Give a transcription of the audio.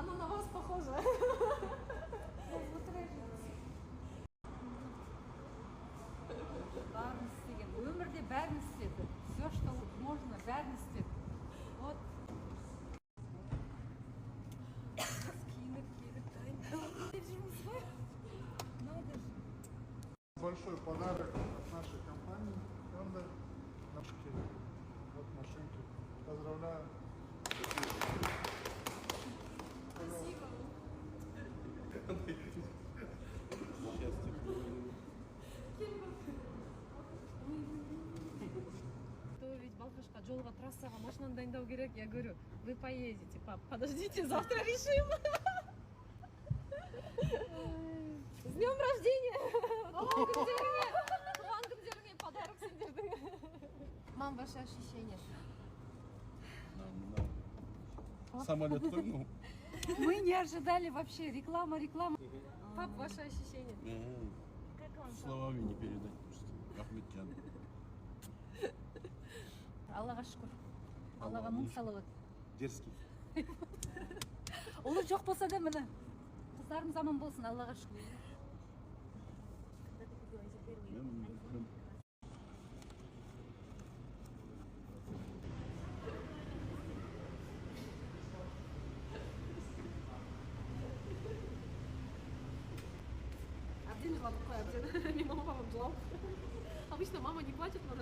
Оно на вас похоже. Бәрін істеген. Өмірде бәрін істеді. Все, что можно, бәрін істеді. Вот. Большой подарок от нашей компании Hyundai. Вот машинки. Поздравляю. То ведь, Балкашка, жолға трассаға машинаны дайындау керек. Я говорю, вы поедете, пап, подождите, завтра решим. С днем рождения! Туған күндеріңе подарок сендердің. Мам, ваши ощущения? Самолет прыгнул. Мы не ожидали вообще. Реклама. Пап, ваши ощущения? Словами не передать просто. Ахметжан. Аллаға шүкір. Аллаға мың салауат. Дерзкий. Олар жоқ болса да міне. Қыздарымыз аман болсын, Аллаға шүкір. Обден жылатып қояды. Мен мама папам жылау. Обычно мама не плачет, но